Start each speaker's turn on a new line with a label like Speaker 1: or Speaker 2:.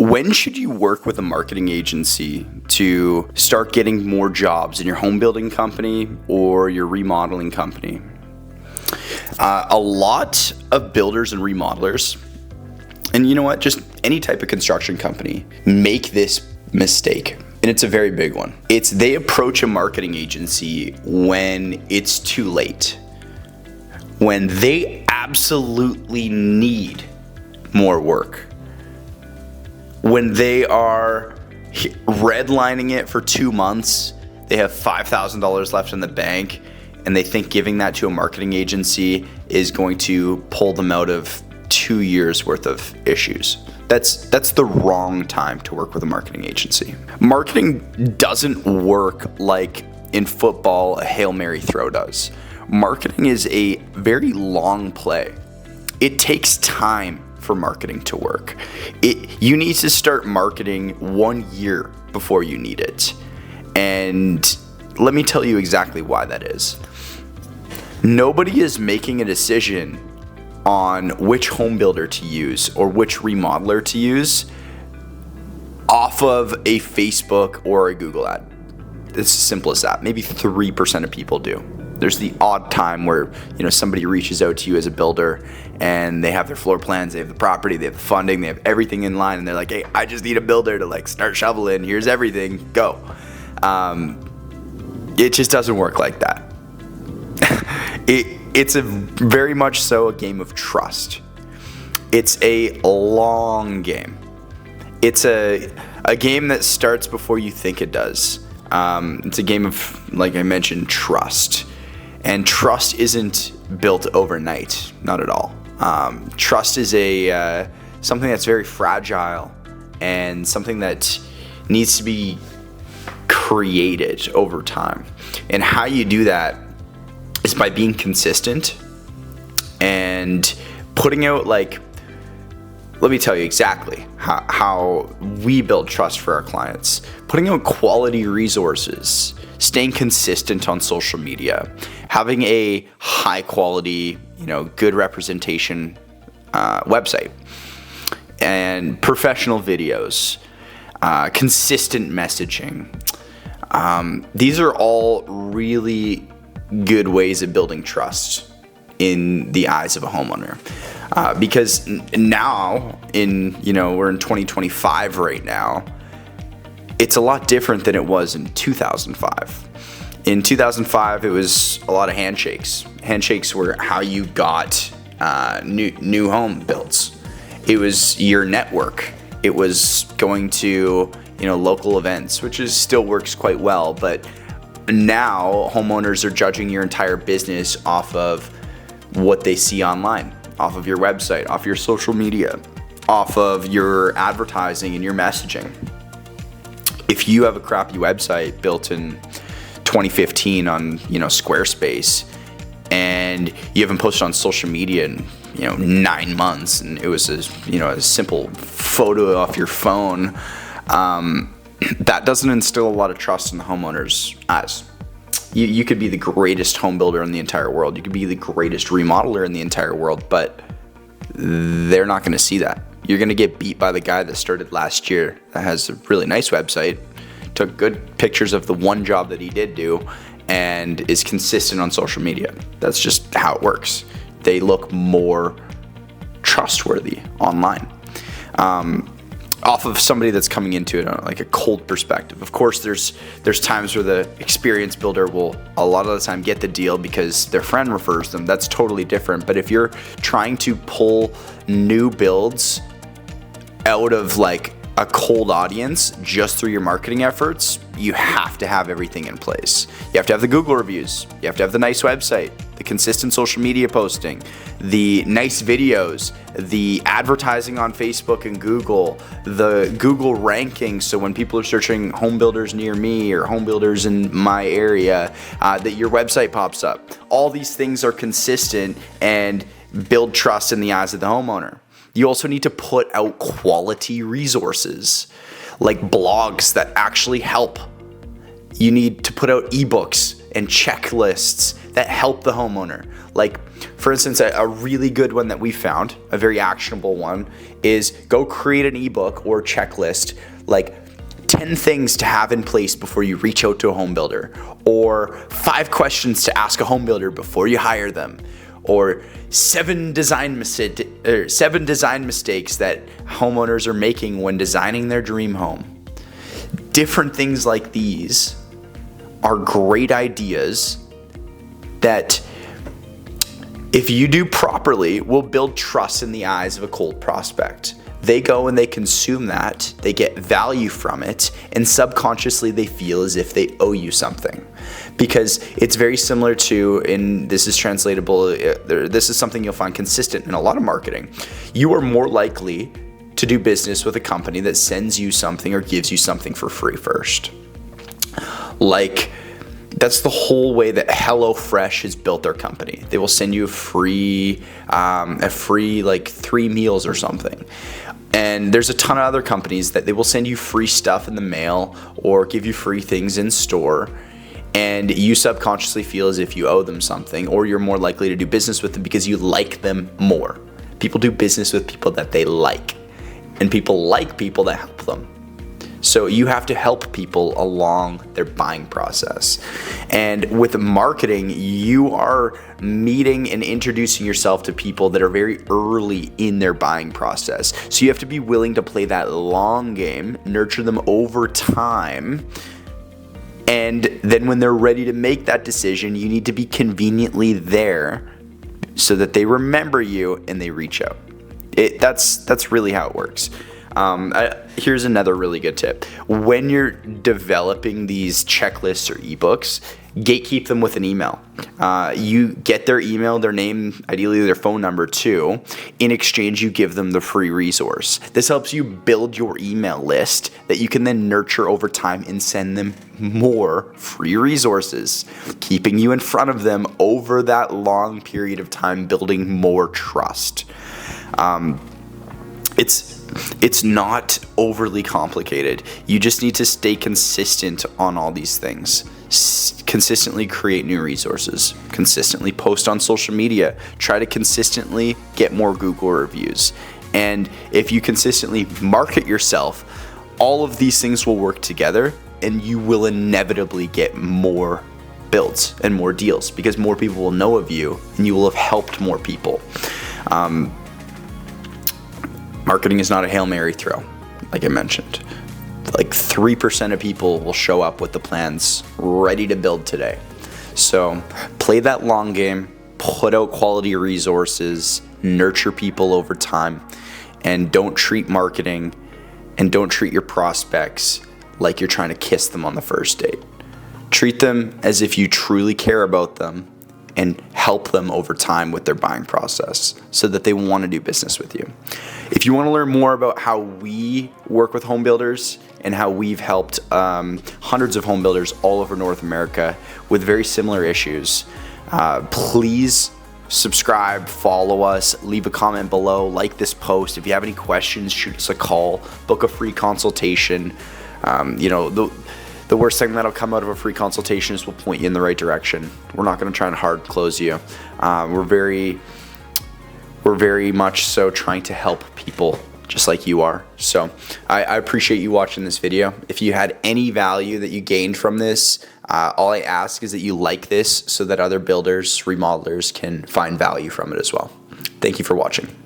Speaker 1: When should you work with a marketing agency to start getting more jobs in your home building company or your remodeling company? A lot of builders and remodelers, and you know what, just any type of construction company, make this mistake. And it's a very big one. They approach a marketing agency when it's too late, when they absolutely need more work, when they are redlining it for 2 months, they have $5,000 left in the bank, and they think giving that to a marketing agency is going to pull them out of 2 years worth of issues. That's the wrong time to work with a marketing agency. Marketing doesn't work like in football a Hail Mary throw does. Marketing is a very long play. It takes time for marketing to work. You need to start marketing 1 year before you need it. And let me tell you exactly why that is. Nobody is making a decision on which home builder to use or which remodeler to use off of a Facebook or a Google ad. It's as simple as that. Maybe 3% of people do. There's the odd time where, somebody reaches out to you as a builder and they have their floor plans, they have the property, they have the funding, they have everything in line, and they're like, hey, I just need a builder to start shoveling. Here's everything, go. It just doesn't work like that. It's a very much so a game of trust. It's a long game. It's a game that starts before you think it does. It's a game of, like I mentioned, trust. And trust isn't built overnight, not at all. Trust is something that's very fragile and something that needs to be created over time. And how you do that is by being consistent and putting out, let me tell you exactly how we build trust for our clients. Putting out quality resources, staying consistent on social media, having a high quality, good representation website, and professional videos, consistent messaging. These are all really good ways of building trust in the eyes of a homeowner. Because now we're in 2025 right now, it's a lot different than it was in 2005. In 2005, it was a lot of handshakes. Handshakes were how you got new home builds. It was your network. It was going to local events, which still works quite well. But now homeowners are judging your entire business off of what they see online, off of your website, off your social media, off of your advertising and your messaging. If you have a crappy website built in 2015 on Squarespace, and you haven't posted on social media in 9 months, and it was a simple photo off your phone, that doesn't instill a lot of trust in the homeowner's eyes. You could be the greatest home builder in the entire world. You could be the greatest remodeler in the entire world, but they're not going to see that. You're going to get beat by the guy that started last year that has a really nice website, took good pictures of the one job that he did do, and is consistent on social media. That's just how it works. They look more trustworthy online. Off of somebody that's coming into it on a cold perspective. Of course, there's times where the experienced builder will a lot of the time get the deal because their friend refers them. That's totally different. But if you're trying to pull new builds out of a cold audience just through your marketing efforts, you have to have everything in place. You have to have the Google reviews. You have to have the nice website, the consistent social media posting, the nice videos, the advertising on Facebook and Google, the Google rankings. So when people are searching home builders near me or home builders in my area, that your website pops up. All these things are consistent and build trust in the eyes of the homeowner. You also need to put out quality resources like blogs that actually help. You need to put out ebooks and checklists that help the homeowner. Like, for instance, a really good one that we found, a very actionable one, is go create an ebook or checklist, like 10 things to have in place before you reach out to a home builder, or 5 questions to ask a home builder before you hire them, or 7 design mistakes that homeowners are making when designing their dream home. Different things like these are great ideas that, if you do properly, will build trust in the eyes of a cold prospect. They go and they consume that, they get value from it, and subconsciously they feel as if they owe you something. Because it's very similar to, and this is translatable, this is something you'll find consistent in a lot of marketing. You are more likely to do business with a company that sends you something or gives you something for free first. Like, that's the whole way that HelloFresh has built their company. They will send you a free like 3 meals or something. And there's a ton of other companies that they will send you free stuff in the mail or give you free things in store. And you subconsciously feel as if you owe them something, or you're more likely to do business with them because you like them more. People do business with people that they like, and people like people that help them. So you have to help people along their buying process. And with marketing, you are meeting and introducing yourself to people that are very early in their buying process. So you have to be willing to play that long game, nurture them over time. And then when they're ready to make that decision, you need to be conveniently there so that they remember you and they reach out. That's really how it works. Here's another really good tip. When you're developing these checklists or ebooks, gatekeep them with an email. You get their email, their name, ideally their phone number too. In exchange, you give them the free resource. This helps you build your email list that you can then nurture over time and send them more free resources, keeping you in front of them over that long period of time, building more trust. It's not overly complicated. You just need to stay consistent on all these things. Consistently create new resources. Consistently post on social media. Try to consistently get more Google reviews. And if you consistently market yourself, all of these things will work together, and you will inevitably get more builds and more deals because more people will know of you and you will have helped more people. Marketing is not a Hail Mary throw, like I mentioned. Like 3% of people will show up with the plans ready to build today. So play that long game, put out quality resources, nurture people over time, and don't treat marketing and don't treat your prospects like you're trying to kiss them on the first date. Treat them as if you truly care about them and help them over time with their buying process so that they want to do business with you. If you want to learn more about how we work with home builders and how we've helped hundreds of home builders all over North America with very similar issues, please subscribe, follow us, leave a comment below, like this post. If you have any questions, shoot us a call, book a free consultation. The worst thing that'll come out of a free consultation is we'll point you in the right direction. We're not going to try and hard close you. We're very much so trying to help people just like you are. So I appreciate you watching this video. If you had any value that you gained from this, all I ask is that you like this so that other builders, remodelers can find value from it as well. Thank you for watching.